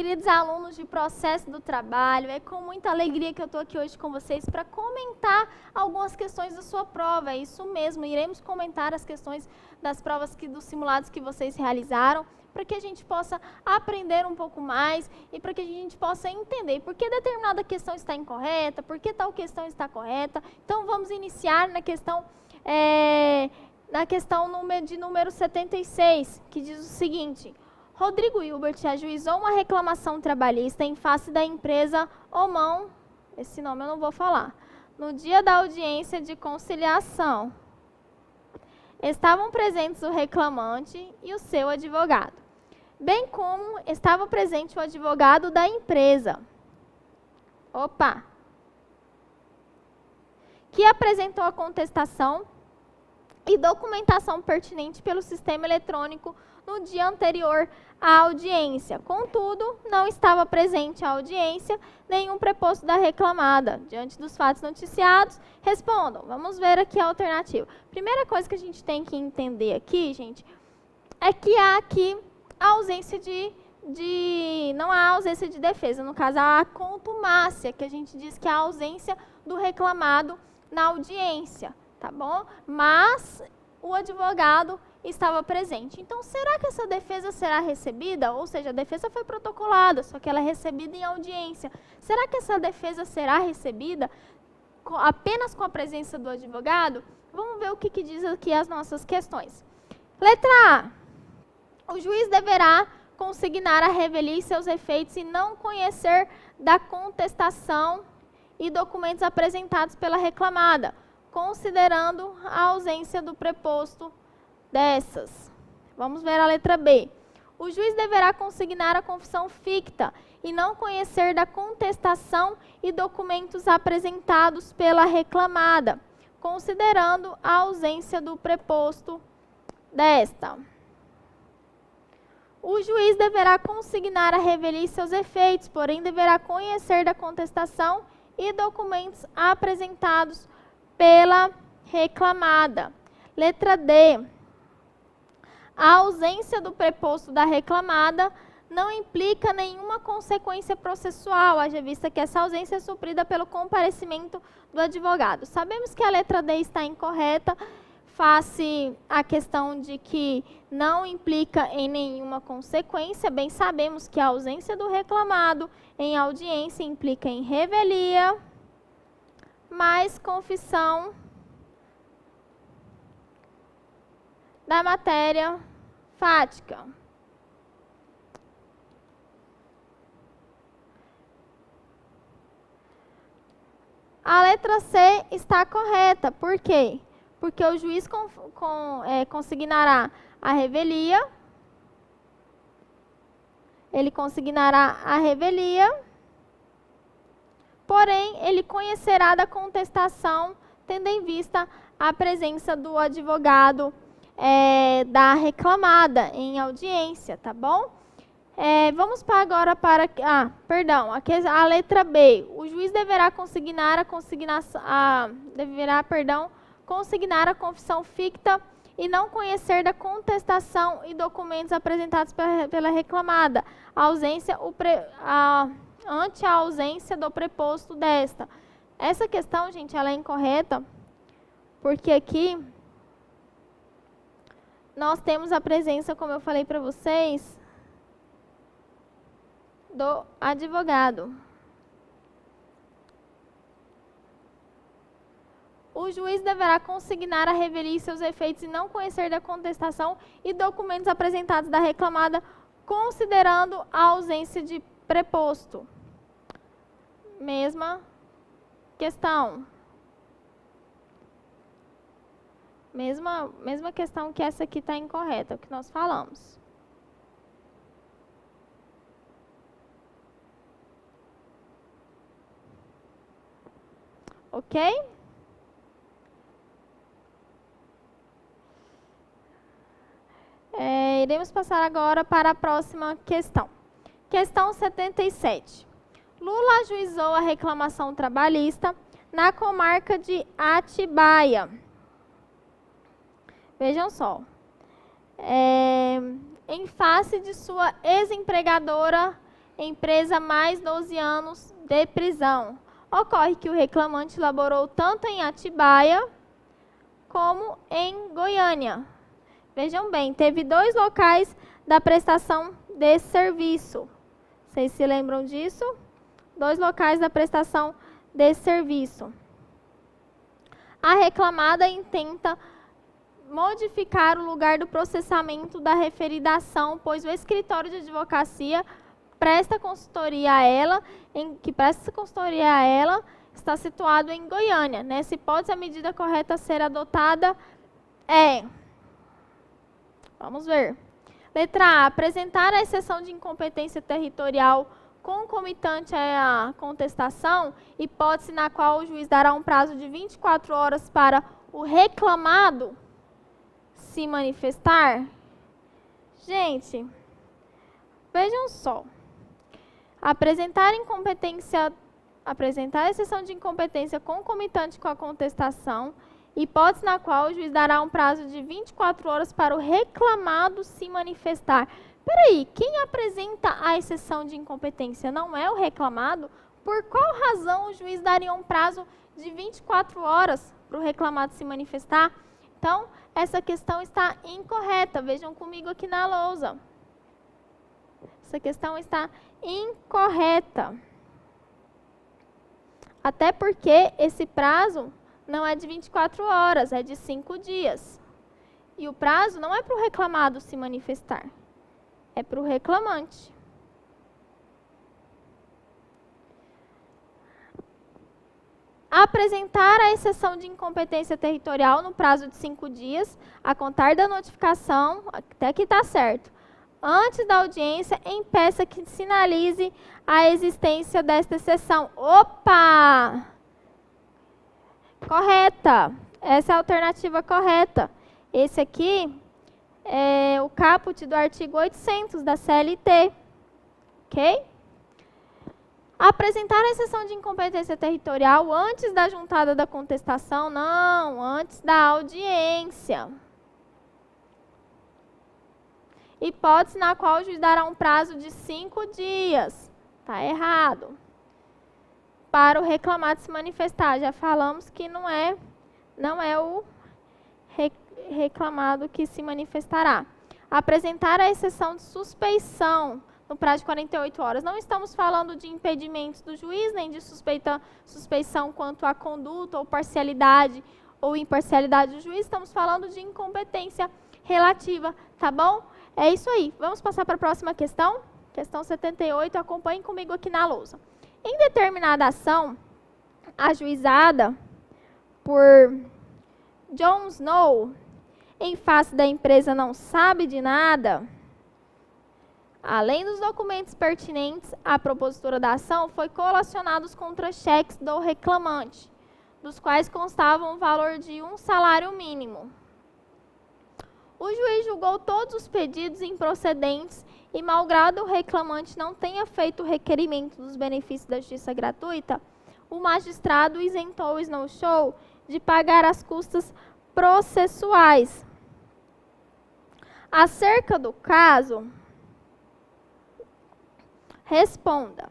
queridos alunos de Processo do Trabalho, é com muita alegria que eu estou aqui hoje com vocês para comentar algumas questões da sua prova. É isso mesmo, iremos comentar as questões das provas dos simulados que vocês realizaram, para que a gente possa aprender um pouco mais e para que a gente possa entender por que determinada questão está incorreta, por que tal questão está correta. Então, vamos iniciar na questão de número 76, que diz o seguinte: Rodrigo Hilbert ajuizou uma reclamação trabalhista em face da empresa Omão, esse nome eu não vou falar, no dia da audiência de conciliação. Estavam presentes o reclamante e o seu advogado, bem como estava presente o advogado da empresa, que apresentou a contestação e documentação pertinente pelo sistema eletrônico no dia anterior à audiência. Contudo, não estava presente à audiência nenhum preposto da reclamada. Diante dos fatos noticiados, respondam. Vamos ver aqui a alternativa. Primeira coisa que a gente tem que entender aqui, gente, é que há aqui a ausência não há ausência de defesa, no caso, há a contumácia, que a gente diz que é a ausência do reclamado na audiência, tá bom? Mas o advogado estava presente. Então, será que essa defesa será recebida? Ou seja, a defesa foi protocolada, só que ela é recebida em audiência. Será que essa defesa será recebida apenas com a presença do advogado? Vamos ver o que diz aqui as nossas questões. Letra A. O juiz deverá consignar a revelia e seus efeitos e não conhecer da contestação e documentos apresentados pela reclamada, considerando a ausência do preposto dessas. Vamos ver a letra B. O juiz deverá consignar a confissão ficta e não conhecer da contestação e documentos apresentados pela reclamada, considerando a ausência do preposto desta. O juiz deverá consignar a revelia e seus efeitos, porém deverá conhecer da contestação e documentos apresentados pela reclamada. Letra D. A ausência do preposto da reclamada não implica nenhuma consequência processual, haja vista que essa ausência é suprida pelo comparecimento do advogado. Sabemos que a letra D está incorreta, face à questão de que não implica em nenhuma consequência. Bem sabemos que a ausência do reclamado em audiência implica em revelia, mais confissão da matéria fática. A letra C está correta. Por quê? Porque o juiz consignará a revelia, porém, ele conhecerá da contestação, tendo em vista a presença do advogado da reclamada em audiência, tá bom? Vamos agora para a letra B. O juiz deverá consignar consignar a confissão ficta e não conhecer da contestação e documentos apresentados pela reclamada, ante a ausência do preposto desta. Essa questão, gente, ela é incorreta, porque aqui nós temos a presença, como eu falei para vocês, do advogado. O juiz deverá consignar a revelia e seus efeitos e não conhecer da contestação e documentos apresentados da reclamada, considerando a ausência de preposto. Mesma questão. Mesma questão que essa aqui está incorreta, o que nós falamos. Ok? Iremos passar agora para a próxima questão. Questão 77. Lula ajuizou a reclamação trabalhista na comarca de Atibaia. Vejam só. Em face de sua ex-empregadora em presa mais 12 anos de prisão. Ocorre que o reclamante laborou tanto em Atibaia como em Goiânia. Vejam bem, teve 2 locais da prestação desse serviço. Vocês se lembram disso? 2 locais da prestação desse serviço. A reclamada intenta modificar o lugar do processamento da referida ação, pois o escritório de advocacia presta consultoria a ela, está situado em Goiânia. Nessa hipótese, a medida correta a ser adotada é... Vamos ver. Letra A. Apresentar a exceção de incompetência territorial concomitante à contestação, hipótese na qual o juiz dará um prazo de 24 horas para o reclamado se manifestar. Gente, vejam só. Apresentar a exceção de incompetência concomitante com a contestação, hipótese na qual o juiz dará um prazo de 24 horas para o reclamado se manifestar. Peraí, quem apresenta a exceção de incompetência não é o reclamado? Por qual razão o juiz daria um prazo de 24 horas para o reclamado se manifestar? Então, essa questão está incorreta. Vejam comigo aqui na lousa. Essa questão está incorreta. Até porque esse prazo não é de 24 horas, é de 5 dias. E o prazo não é para o reclamado se manifestar, é para o reclamante. Apresentar a exceção de incompetência territorial no prazo de 5 dias, a contar da notificação, até aqui está certo, antes da audiência, em peça que sinalize a existência desta exceção. Opa! Correta. Essa é a alternativa correta. Esse aqui é o caput do artigo 800 da CLT. Ok? Apresentar a exceção de incompetência territorial antes da juntada da contestação? Não, antes da audiência. Hipótese na qual o juiz dará um prazo de 5 dias. Está errado. Para o reclamado se manifestar. Já falamos que não é o reclamado que se manifestará. Apresentar a exceção de suspeição no prazo de 48 horas. Não estamos falando de impedimentos do juiz, nem de suspeição quanto à conduta ou parcialidade ou imparcialidade do juiz. Estamos falando de incompetência relativa, tá bom? É isso aí. Vamos passar para a próxima questão. Questão 78, acompanhem comigo aqui na lousa. Em determinada ação, ajuizada por John Snow, em face da empresa não sabe de nada, além dos documentos pertinentes à propositura da ação, foi colacionado os contra-cheques do reclamante, dos quais constavam o valor de 1 salário mínimo. O juiz julgou todos os pedidos improcedentes e, malgrado o reclamante não tenha feito o requerimento dos benefícios da justiça gratuita, o magistrado isentou o Snow Show de pagar as custas processuais. Acerca do caso, responda.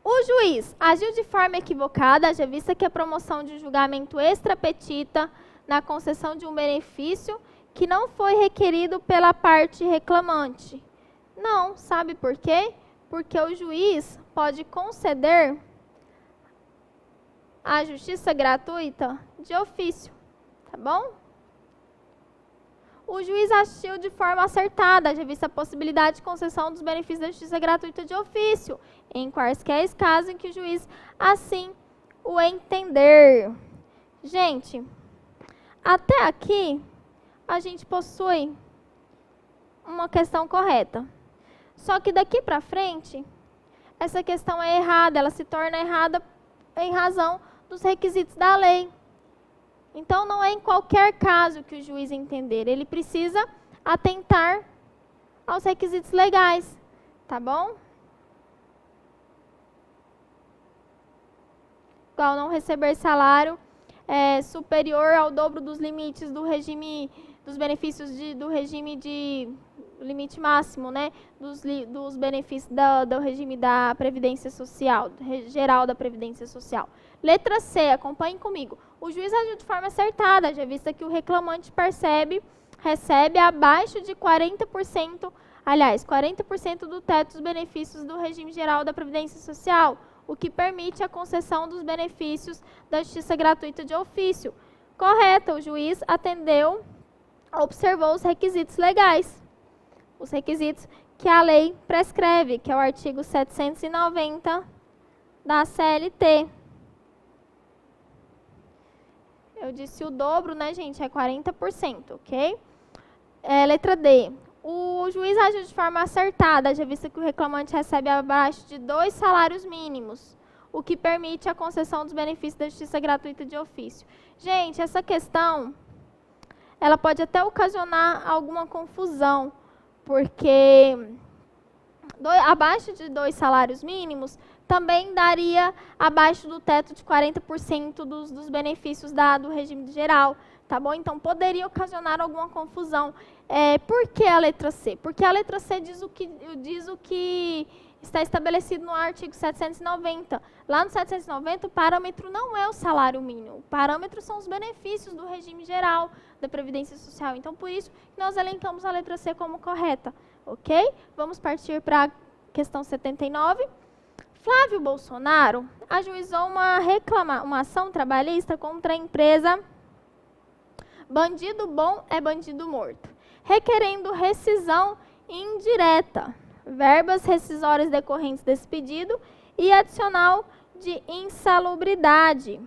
O juiz agiu de forma equivocada, haja vista que a promoção de julgamento extra-petita na concessão de um benefício que não foi requerido pela parte reclamante. Não, sabe por quê? Porque o juiz pode conceder a justiça gratuita de ofício, tá bom? O juiz agiu de forma acertada, haja vista a possibilidade de concessão dos benefícios da justiça gratuita de ofício, em quaisquer casos em que o juiz assim o entender. Gente, até aqui a gente possui uma questão correta. Só que daqui para frente, essa questão é errada, ela se torna errada em razão dos requisitos da lei. Então, não é em qualquer caso que o juiz entender, ele precisa atentar aos requisitos legais, tá bom? Igual não receber salário superior ao dobro dos limites do regime, dos benefícios do regime limite máximo, né, dos benefícios do regime da Previdência Social, geral da Previdência Social. Letra C, acompanhem comigo. O juiz agiu de forma acertada, já vista que o reclamante recebe abaixo de 40%, aliás, 40% do teto dos benefícios do regime geral da Previdência Social, o que permite a concessão dos benefícios da justiça gratuita de ofício. Correto, o juiz observou os requisitos legais, os requisitos que a lei prescreve, que é o artigo 790 da CLT. Eu disse o dobro, né, gente? É 40%, ok? Letra D. O juiz agiu de forma acertada, já visto que o reclamante recebe abaixo de 2 salários mínimos, o que permite a concessão dos benefícios da justiça gratuita de ofício. Gente, essa questão, ela pode até ocasionar alguma confusão, porque abaixo de 2 salários mínimos também daria abaixo do teto de 40% dos benefícios do regime geral, tá bom? Então, poderia ocasionar alguma confusão. Por que a letra C? Porque a letra C diz o que está estabelecido no artigo 790. Lá no 790, o parâmetro não é o salário mínimo. O parâmetro são os benefícios do regime geral da Previdência Social. Então, por isso, nós elencamos a letra C como correta. Ok? Vamos partir para a questão 79. Flávio Bolsonaro ajuizou uma ação trabalhista contra a empresa Bandido Bom é Bandido Morto, requerendo rescisão indireta, verbas rescisórias decorrentes desse pedido e adicional de insalubridade,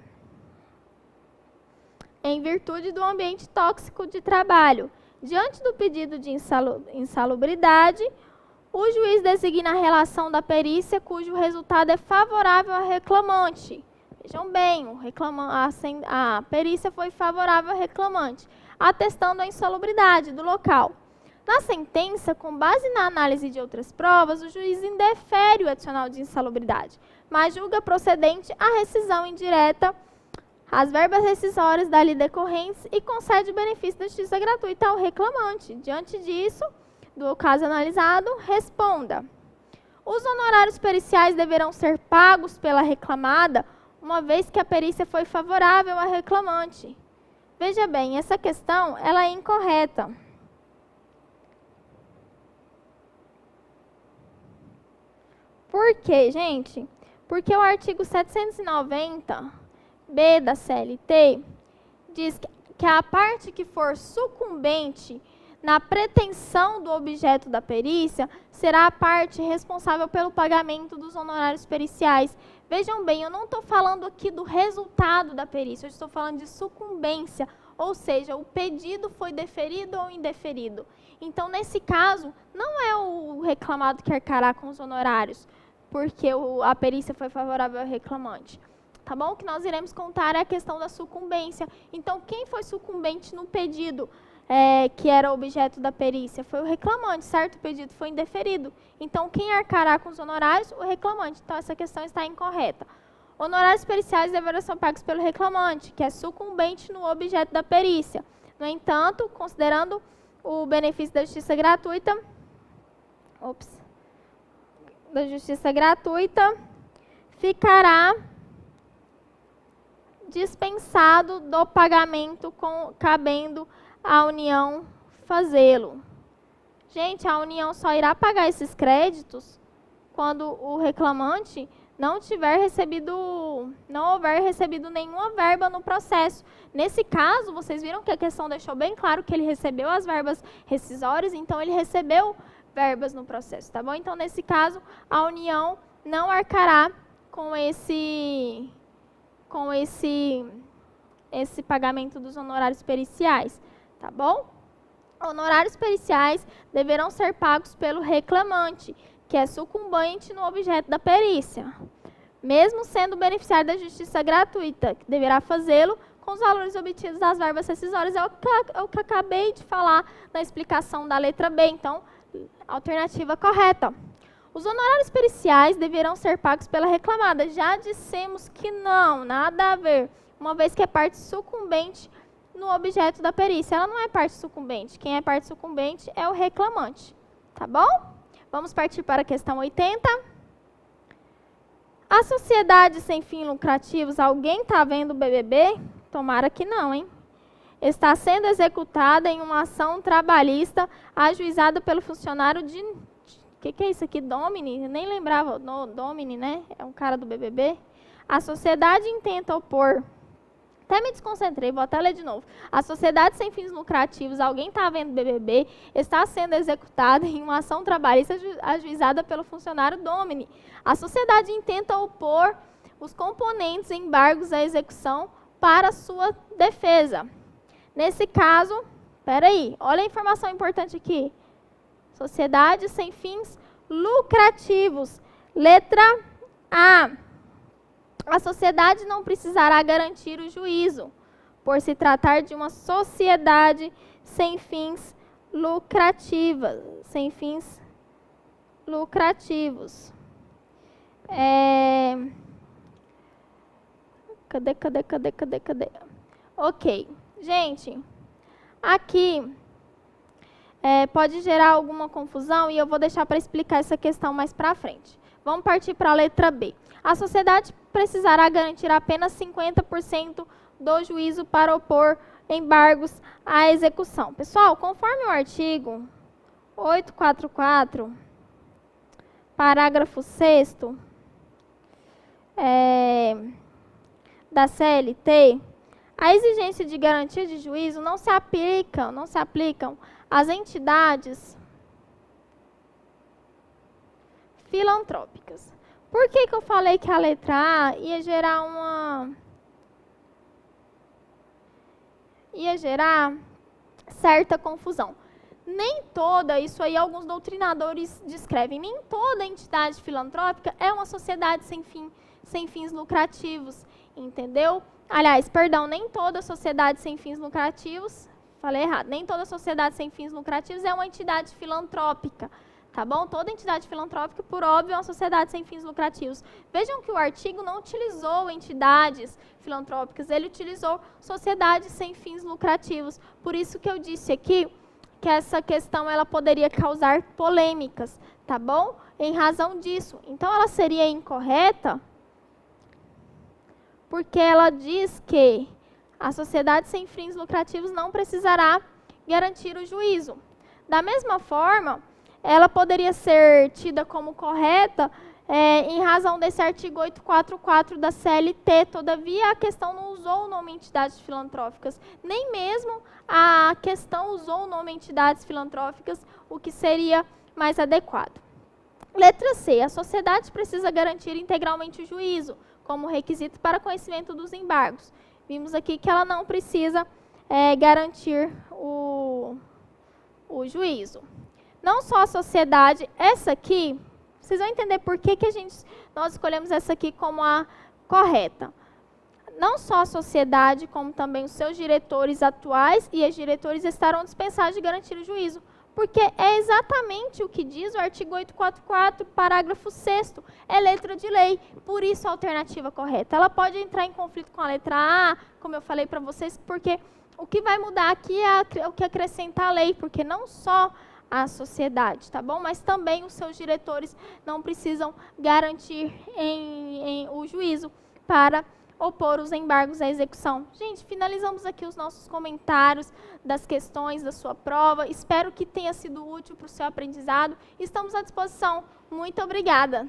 em virtude do ambiente tóxico de trabalho. Diante do pedido de insalubridade, o juiz designa a relação da perícia cujo resultado é favorável ao reclamante. Vejam bem, a perícia foi favorável ao reclamante, atestando a insalubridade do local. Na sentença, com base na análise de outras provas, o juiz indefere o adicional de insalubridade, mas julga procedente a rescisão indireta, as verbas rescisórias dali decorrentes e concede o benefício da justiça gratuita ao reclamante. Diante disso, do caso analisado, responda. Os honorários periciais deverão ser pagos pela reclamada, uma vez que a perícia foi favorável ao reclamante. Veja bem, essa questão ela é incorreta. Por quê, gente? Porque o artigo 790b da CLT diz que a parte que for sucumbente na pretensão do objeto da perícia será a parte responsável pelo pagamento dos honorários periciais. Vejam bem, eu não estou falando aqui do resultado da perícia, eu estou falando de sucumbência, ou seja, o pedido foi deferido ou indeferido. Então, nesse caso, não é o reclamado que arcará com os honorários, porque a perícia foi favorável ao reclamante. Tá bom? O que nós iremos contar é a questão da sucumbência. Então, quem foi sucumbente no pedido que era objeto da perícia? Foi o reclamante, certo? O pedido foi indeferido. Então, quem arcará com os honorários? O reclamante. Então, essa questão está incorreta. Honorários periciais deverão ser pagos pelo reclamante, que é sucumbente no objeto da perícia. No entanto, considerando o benefício da justiça gratuita, ficará dispensado do pagamento cabendo à União fazê-lo. Gente, a União só irá pagar esses créditos quando o reclamante não houver recebido nenhuma verba no processo. Nesse caso, vocês viram que a questão deixou bem claro que ele recebeu as verbas rescisórias, então ele recebeu verbas no processo, tá bom? Então, nesse caso, a União não arcará com esse pagamento dos honorários periciais, tá bom? Honorários periciais deverão ser pagos pelo reclamante, que é sucumbente no objeto da perícia, mesmo sendo beneficiário da justiça gratuita, que deverá fazê-lo com os valores obtidos das verbas rescisórias. É o que acabei de falar na explicação da letra B, então, alternativa correta. Os honorários periciais deverão ser pagos pela reclamada. Já dissemos que não, nada a ver, uma vez que é parte sucumbente no objeto da perícia. Ela não é parte sucumbente. Quem é parte sucumbente é o reclamante. Tá bom? Vamos partir para a questão 80. A sociedade sem fins lucrativos, alguém está vendo o BBB? Tomara que não, hein? Está sendo executada em uma ação trabalhista ajuizada pelo funcionário de... O que é isso aqui? Domini? Eu nem lembrava. Domini, né? É um cara do BBB. A sociedade intenta opor... Até me desconcentrei, vou até ler de novo. A sociedade sem fins lucrativos, alguém está vendo BBB, está sendo executada em uma ação trabalhista ajuizada pelo funcionário Domini. A sociedade intenta opor os componentes embargos à execução para sua defesa. Nesse caso, peraí, olha a informação importante aqui. Sociedade sem fins lucrativos. Letra A. A sociedade não precisará garantir o juízo, por se tratar de uma sociedade sem fins lucrativos. Sem fins lucrativos. Cadê? Ok. Gente, aqui pode gerar alguma confusão e eu vou deixar para explicar essa questão mais para frente. Vamos partir para a letra B. A sociedade precisará garantir apenas 50% do juízo para opor embargos à execução. Pessoal, conforme o artigo 844, parágrafo 6º, da CLT, a exigência de garantia de juízo não se aplicam às entidades filantrópicas. Por que eu falei que a letra A ia gerar certa confusão? Nem toda, isso aí alguns doutrinadores descrevem, nem toda entidade filantrópica é uma sociedade sem fins lucrativos, entendeu? Aliás, perdão, nem toda sociedade sem fins lucrativos, falei errado, nem toda sociedade sem fins lucrativos é uma entidade filantrópica. Tá bom? Toda entidade filantrópica, por óbvio, é uma sociedade sem fins lucrativos. Vejam que o artigo não utilizou entidades filantrópicas, ele utilizou sociedades sem fins lucrativos. Por isso que eu disse aqui que essa questão ela poderia causar polêmicas, tá bom? Em razão disso. Então, ela seria incorreta porque ela diz que a sociedade sem fins lucrativos não precisará garantir o juízo. Da mesma forma, ela poderia ser tida como correta em razão desse artigo 844 da CLT. Todavia, a questão não usou o nome entidades filantrópicas. Nem mesmo a questão usou o nome entidades filantrópicas, o que seria mais adequado. Letra C. A sociedade precisa garantir integralmente o juízo, como requisito para conhecimento dos embargos. Vimos aqui que ela não precisa garantir o juízo. Não só a sociedade, essa aqui, vocês vão entender por que nós escolhemos essa aqui como a correta. Não só a sociedade, como também os seus diretores atuais e as diretores estarão dispensados de garantir o juízo. Porque é exatamente o que diz o artigo 844, parágrafo 6º, é letra de lei, por isso a alternativa correta. Ela pode entrar em conflito com a letra A, como eu falei para vocês, porque o que vai mudar aqui é o que acrescentar a lei, porque não só a sociedade, tá bom? Mas também os seus diretores não precisam garantir o juízo para opor os embargos à execução. Gente, finalizamos aqui os nossos comentários das questões da sua prova. Espero que tenha sido útil para o seu aprendizado. Estamos à disposição. Muito obrigada.